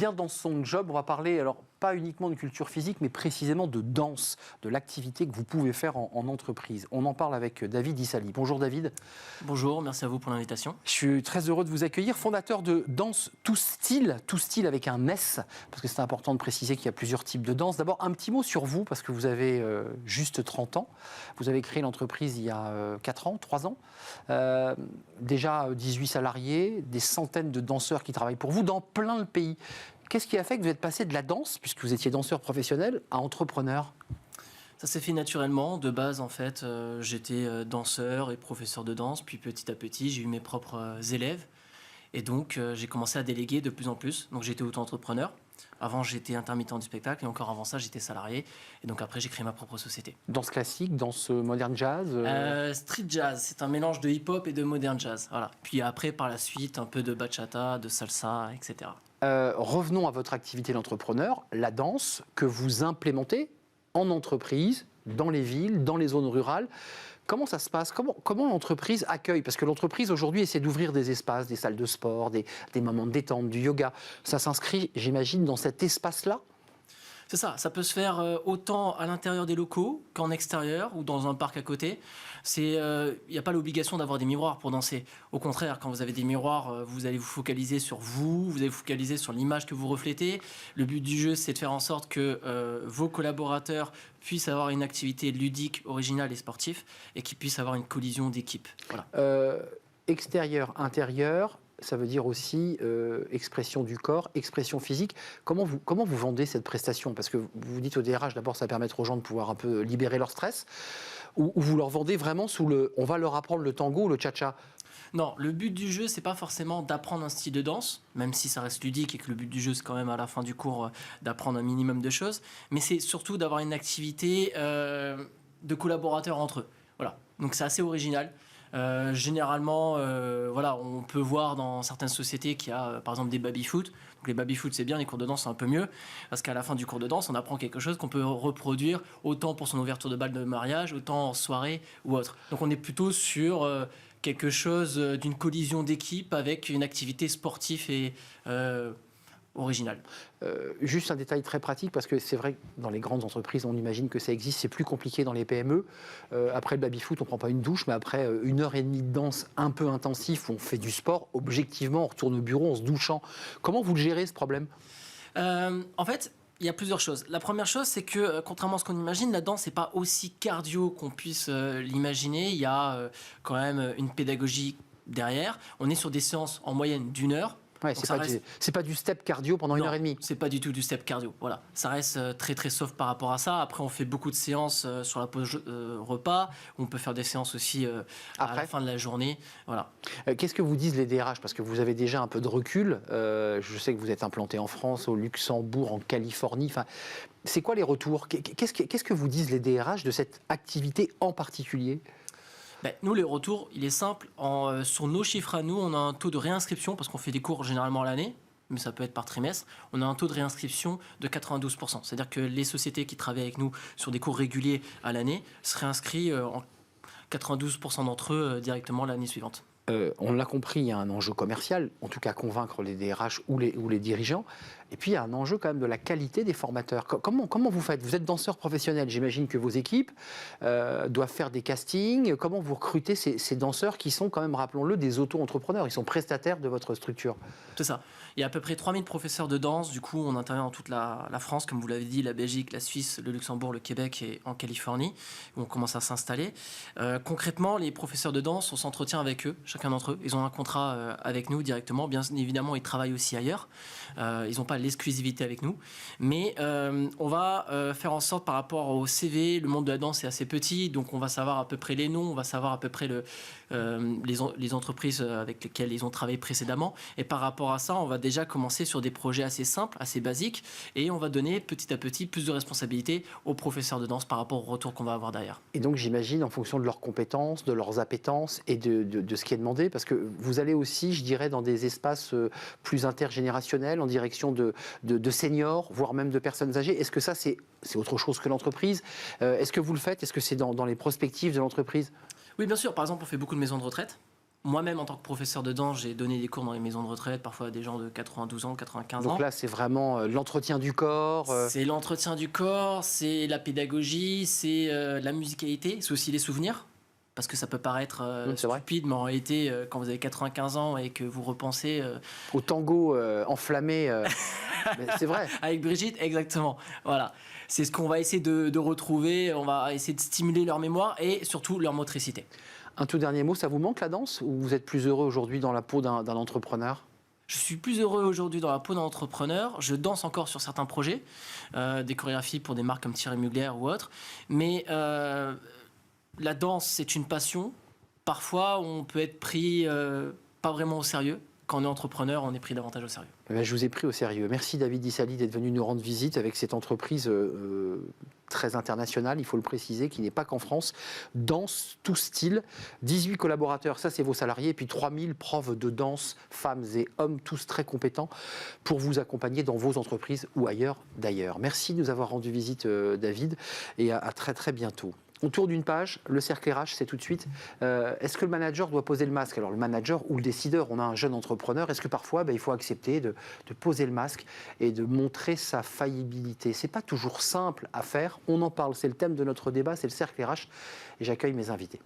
bien dans son job. On va parler, alors pas uniquement de culture physique, mais précisément de danse, de l'activité que vous pouvez faire en entreprise. On en parle avec David Issali. Bonjour David. Bonjour, merci à vous pour l'invitation. Je suis très heureux de vous accueillir, fondateur de Danse Tout Style avec un S, parce que c'est important de préciser qu'il y a plusieurs types de danse. D'abord, un petit mot sur vous, parce que vous avez juste 30 ans. Vous avez créé l'entreprise il y a 4 ans, 3 ans. Déjà 18 salariés, des centaines de danseurs qui travaillent pour vous dans plein de pays. Qu'est-ce qui a fait que vous êtes passé de la danse, puisque vous étiez danseur professionnel, à entrepreneur ? Ça s'est fait naturellement. De base, en fait, j'étais danseur et professeur de danse. Puis petit à petit, j'ai eu mes propres élèves. Et donc, j'ai commencé à déléguer de plus en plus. Donc, j'étais auto-entrepreneur. Avant, j'étais intermittent du spectacle. Et encore avant ça, j'étais salarié. Et donc, après, j'ai créé ma propre société. Danse classique, danse moderne jazz Street jazz, c'est un mélange de hip-hop et de modern jazz. Voilà. Puis après, par la suite, un peu de bachata, de salsa, etc. Revenons à votre activité d'entrepreneur, la danse que vous implémentez en entreprise, dans les villes, dans les zones rurales. Comment ça se passe ? Comment l'entreprise accueille ? Parce que l'entreprise aujourd'hui essaie d'ouvrir des espaces, des salles de sport, des moments de détente, du yoga. Ça s'inscrit, j'imagine, dans cet espace-là ? C'est ça, ça peut se faire autant à l'intérieur des locaux qu'en extérieur ou dans un parc à côté. Il n'y a pas l'obligation d'avoir des miroirs pour danser. Au contraire, quand vous avez des miroirs, vous allez vous focaliser sur vous allez vous focaliser sur l'image que vous reflétez. Le but du jeu, c'est de faire en sorte que vos collaborateurs puissent avoir une activité ludique, originale et sportive et qu'ils puissent avoir une collision d'équipe. Voilà. Extérieur, intérieur, ça veut dire aussi expression du corps, expression physique. Comment vous vendez cette prestation ? Parce que vous dites au DRH, d'abord, ça va permettre aux gens de pouvoir un peu libérer leur stress. Ou vous leur vendez vraiment sous le « on va leur apprendre le tango ou le cha-cha ». Non, le but du jeu, c'est pas forcément d'apprendre un style de danse, même si ça reste ludique et que le but du jeu, c'est quand même à la fin du cours d'apprendre un minimum de choses. Mais c'est surtout d'avoir une activité de collaborateurs entre eux. Voilà. Donc c'est assez original. Généralement, voilà, on peut voir dans certaines sociétés qu'il y a par exemple des baby-foot. Donc les baby-foot, c'est bien, les cours de danse, c'est un peu mieux. Parce qu'à la fin du cours de danse, on apprend quelque chose qu'on peut reproduire autant pour son ouverture de bal de mariage, autant en soirée ou autre. Donc on est plutôt sur quelque chose d'une collision d'équipe avec une activité sportive et originale. Juste un détail très pratique, parce que c'est vrai que dans les grandes entreprises, on imagine que ça existe, c'est plus compliqué dans les PME. Après le baby-foot, on ne prend pas une douche, mais après 1h30 de danse un peu intensif, où on fait du sport, objectivement, on retourne au bureau en se douchant. Comment vous le gérez, ce problème ? En fait, il y a plusieurs choses. La première chose, c'est que, contrairement à ce qu'on imagine, la danse n'est pas aussi cardio qu'on puisse l'imaginer. Il y a quand même une pédagogie derrière. On est sur des séances en moyenne d'1 heure. Ouais, c'est pas du step cardio pendant 1h30. C'est pas du tout du step cardio. Voilà. Ça reste très très soft par rapport à ça. Après, on fait beaucoup de séances sur la pause repas. On peut faire des séances aussi à la fin de la journée. Voilà. Qu'est-ce que vous disent les DRH ? Parce que vous avez déjà un peu de recul. Je sais que vous êtes implanté en France, au Luxembourg, en Californie. Enfin, c'est quoi les retours ? Qu'est-ce que vous disent les DRH de cette activité en particulier ? Nous, les retours, il est simple. Sur nos chiffres à nous, on a un taux de réinscription, parce qu'on fait des cours généralement à l'année, mais ça peut être par trimestre. On a un taux de réinscription de 92%. C'est-à-dire que les sociétés qui travaillent avec nous sur des cours réguliers à l'année se réinscrivent en 92% d'entre eux directement l'année suivante. On l'a compris, il y a un enjeu commercial, en tout cas convaincre les DRH ou les dirigeants. Et puis il y a un enjeu quand même de la qualité des formateurs. Comment vous faites ? Vous êtes danseur professionnel, j'imagine que vos équipes doivent faire des castings. Comment vous recrutez ces danseurs qui sont quand même, rappelons-le, des auto-entrepreneurs ? Ils sont prestataires de votre structure. C'est ça. Il y a à peu près 3000 professeurs de danse. Du coup, on intervient dans toute la France, comme vous l'avez dit, la Belgique, la Suisse, le Luxembourg, le Québec et en Californie, où on commence à s'installer. Concrètement, les professeurs de danse, on s'entretient avec eux, chacun d'entre eux. Ils ont un contrat avec nous directement. Bien évidemment, ils travaillent aussi ailleurs. Ils n'ont pas l'exclusivité avec nous. Mais on va faire en sorte, par rapport au CV, le monde de la danse est assez petit, donc on va savoir à peu près les noms, on va savoir à peu près les entreprises avec lesquelles ils ont travaillé précédemment. Et par rapport à ça, on va déjà commencer sur des projets assez simples, assez basiques, et on va donner petit à petit plus de responsabilités aux professeurs de danse par rapport au retour qu'on va avoir derrière. Et donc j'imagine, en fonction de leurs compétences, de leurs appétences et de ce qui est demandé, parce que vous allez aussi, je dirais, dans des espaces plus intergénérationnels, en direction de seniors, voire même de personnes âgées. Est-ce que ça, c'est autre chose que l'entreprise ? Est-ce que vous le faites ? Est-ce que c'est dans les prospectives de l'entreprise ? Oui, bien sûr. Par exemple, on fait beaucoup de maisons de retraite. Moi-même, en tant que professeur de danse, j'ai donné des cours dans les maisons de retraite, parfois à des gens de 92 ans, 95 ans. Donc là, c'est vraiment l'entretien du corps. C'est l'entretien du corps, c'est la pédagogie, c'est la musicalité, c'est aussi les souvenirs. Parce que ça peut paraître stupide, mais en réalité, quand vous avez 95 ans et que vous repensez... Au tango enflammé, c'est vrai. Avec Brigitte, exactement. Voilà. C'est ce qu'on va essayer de retrouver, on va essayer de stimuler leur mémoire et surtout leur motricité. Un tout dernier mot, ça vous manque la danse ou vous êtes plus heureux aujourd'hui dans la peau d'un entrepreneur ? Je suis plus heureux aujourd'hui dans la peau d'un entrepreneur. Je danse encore sur certains projets, des chorégraphies pour des marques comme Thierry Mugler ou autres. Mais la danse, c'est une passion. Parfois, on peut être pris pas vraiment au sérieux. Quand on est entrepreneur, on est pris davantage au sérieux. Je vous ai pris au sérieux. Merci David Dissali d'être venu nous rendre visite avec cette entreprise très internationale, il faut le préciser, qui n'est pas qu'en France. Danse, tout style, 18 collaborateurs, ça c'est vos salariés, et puis 3000 profs de danse, femmes et hommes, tous très compétents, pour vous accompagner dans vos entreprises ou ailleurs d'ailleurs. Merci de nous avoir rendu visite David, et à très très bientôt. On tourne d'une page, le cercle RH, c'est tout de suite. Est-ce que le manager doit poser le masque ? Alors le manager ou le décideur, on a un jeune entrepreneur, est-ce que parfois il faut accepter de poser le masque et de montrer sa faillibilité ? C'est pas toujours simple à faire, on en parle, c'est le thème de notre débat, c'est le cercle RH et j'accueille mes invités.